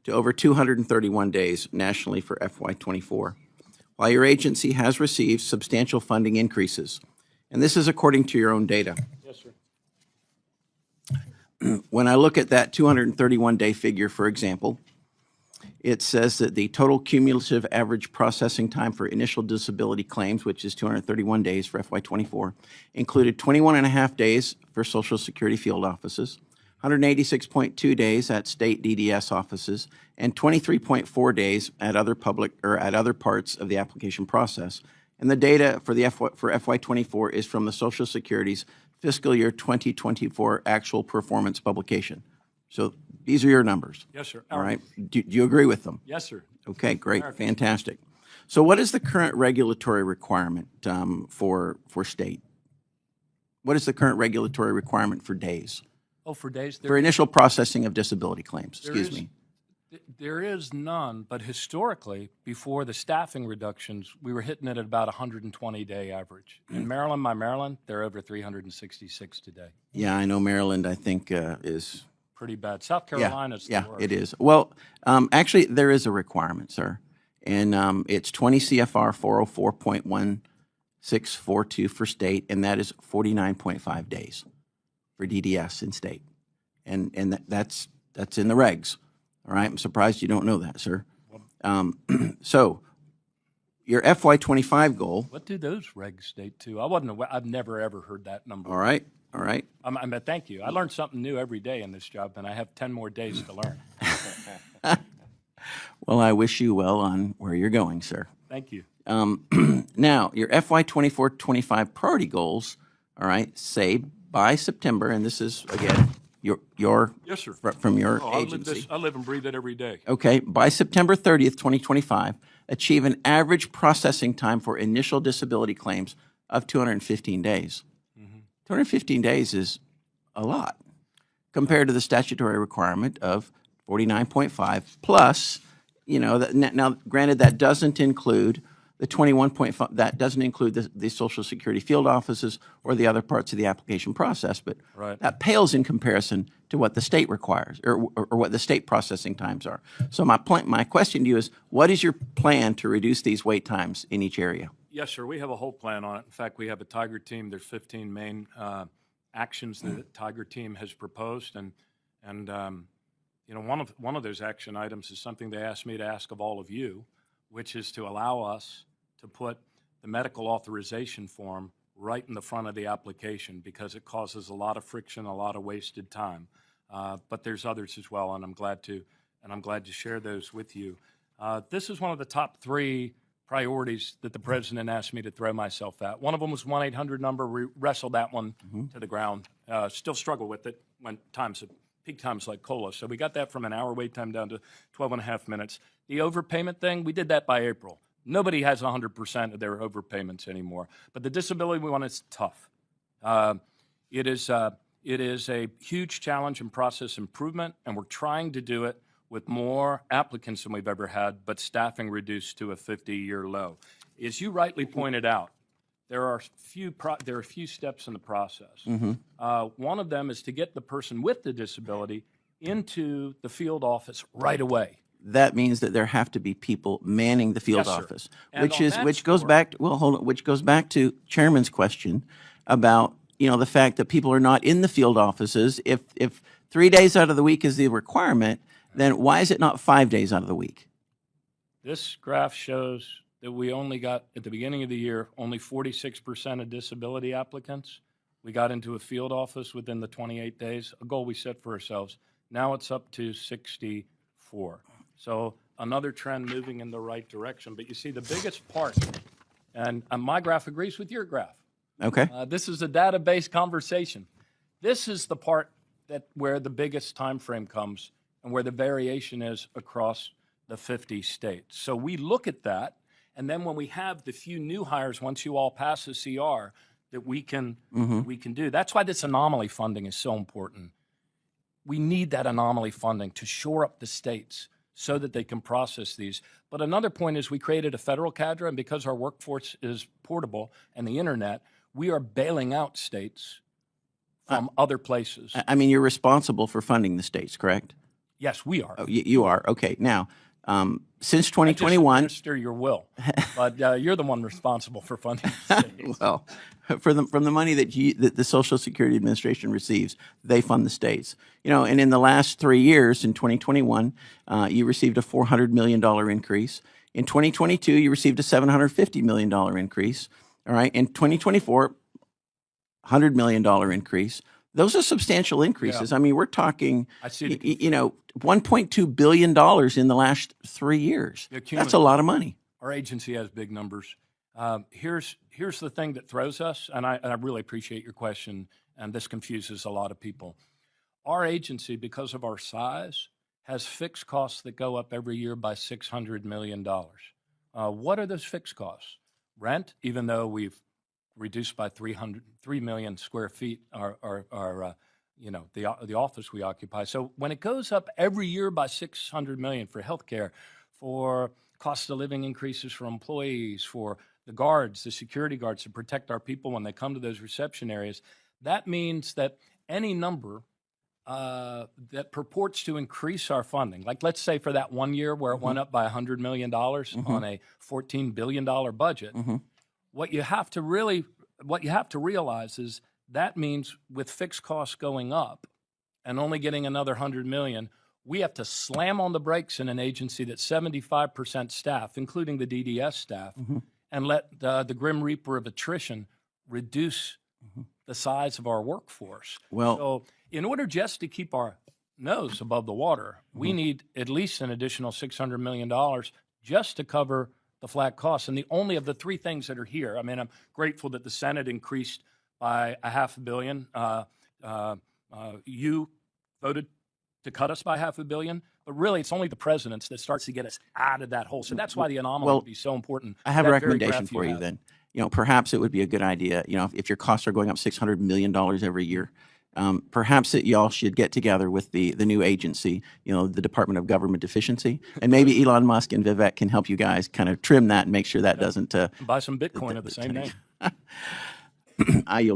to over 231 days nationally for FY24, while your agency has received substantial funding increases. And this is according to your own data. Yes, sir. When I look at that 231-day figure, for example, it says that the total cumulative average processing time for initial disability claims, which is 231 days for FY24, included 21 and a half days for Social Security field offices, 186.2 days at state DDS offices, and 23.4 days at other public or at other parts of the application process. And the data for the FY24 is from the Social Security's fiscal year 2024 actual performance publication. So these are your numbers. Yes, sir. All right. Do you agree with them? Yes, sir. Okay, great, fantastic. So what is the current regulatory requirement for state? What is the current regulatory requirement for days? Oh, for days? For initial processing of disability claims, excuse me. There is none, but historically, before the staffing reductions, we were hitting it at about 120-day average. In Maryland, they're over 366 today. Yeah, I know Maryland, I think, is... Pretty bad. South Carolina's the yeah, worst. it is. Well, actually, there is a requirement, sir, and it's 20 CFR 404.1642 for state, and that is 49.5 days for DDS in state, and that's in the regs. All right, I'm surprised you don't know that, sir. So, your FY25 goal. What do those regs state to? I've never ever heard that number. All right. Thank you. I learn something new every day in this job, and I have 10 more days to learn. Well, I wish you well on where you're going, sir. Thank you. Now, your FY24-25 priority goals, all right, say by September, and this is, again, your Yes, sir. from your Oh, agency. I live and breathe it every day. Okay, by September 30th, 2025, achieve an average processing time for initial disability claims of 215 days. 215 days is a lot compared to the statutory requirement of 49.5 plus, now granted that doesn't include the 21.5, that doesn't include the Social Security field offices or the other parts of the application process, but Right. that pales in comparison to what the state requires or what the state processing times are. So my question to you is, what is your plan to reduce these wait times in each area? Yes, sir. We have a whole plan on it. In fact, we have a Tiger team. There's 15 main actions that the Tiger team has proposed, and one of those action items is something they asked me to ask of all of you, which is to allow us to put the medical authorization form right in the front of the application because it causes a lot of friction, a lot of wasted time. But there's others as well, and I'm glad to share those with you. This is one of the top 3 priorities that the president asked me to throw myself at. One of them was 1-800 number. We wrestled that one to the ground. Still struggle with it when peak times like COLA. So we got that from an hour wait time down to 12 and a half minutes. The overpayment thing, we did that by April. Nobody has 100% of their overpayments anymore. But the disability one is tough. It is a huge challenge and process improvement, and we're trying to do it with more applicants than we've ever had, but staffing reduced to a 50-year low. As you rightly pointed out, there are a few steps in the process. One of them is to get the person with the disability into the field office right away. That means that there have to be people manning the field Yes, sir. office, And which goes back to Chairman's question about the fact that people are not in the field offices. If 3 days out of the week is the requirement, then why is it not 5 days out of the week? This graph shows that we only got, at the beginning of the year, only 46% of disability applicants. We got into a field office within the 28 days, a goal we set for ourselves. Now it's up to 64. So another trend moving in the right direction. But you see the biggest part, and my graph agrees with your graph. Okay. This is a database conversation. This is the part where the biggest time frame comes and where the variation is across the 50 states. So we look at that, and then when we have the few new hires, once you all pass the CR, that we can do. That's why this anomaly funding is so important. We need that anomaly funding to shore up the states so that they can process these. But another point is we created a federal cadre, and because our workforce is portable and the internet, we are bailing out states from other places. I mean, you're responsible for funding the states, correct? Yes, we are. Oh, you are. Okay. Now, since I just 2021, administer your will, but you're the one responsible for funding the states. well, from the money that the Social Security Administration receives, they fund the states. And in the last 3 years, in 2021, you received a $400 million increase. In 2022, you received a $750 million increase. All right. In 2024, $100 million increase. Those are substantial increases. Yeah. I mean, we're talking, I see the $1.2 billion in the last 3 years. That's a lot of money. Our agency has big numbers. Here's the thing that throws us, and I really appreciate your question, and this confuses a lot of people. Our agency, because of our size, has fixed costs that go up every year by $600 million. What are those fixed costs? Rent, even though we've reduced by 3 million square feet the office we occupy. So when it goes up every year by 600 million for healthcare, for cost of living increases for employees, for the guards, the security guards to protect our people when they come to those reception areas, that means that any number that purports to increase our funding, like let's say for that 1 year where it went up by $100 million on a $14 billion budget, what you have to realize is that means with fixed costs going up and only getting another 100 million, we have to slam on the brakes in an agency that's 75% staff, including the DDS staff, and let the grim reaper of attrition reduce the size of our workforce. Well, so in order just to keep our nose above the water, we need at least an additional $600 million just to cover the flat costs. And the only of the three things that are here, I mean, I'm grateful that the Senate increased by $500 million. You voted to cut us by $500 million, but really it's only the president's that starts to get us out of that hole. So that's why the anomaly would be so important. I have a recommendation for you then. Perhaps it would be a good idea, if your costs are going up $600 million every year, perhaps that y'all should get together with the new agency, the Department of Government Efficiency, and maybe Elon Musk and Vivek can help you guys kind of trim that and make sure that doesn't buy some Bitcoin at the same name. I yield.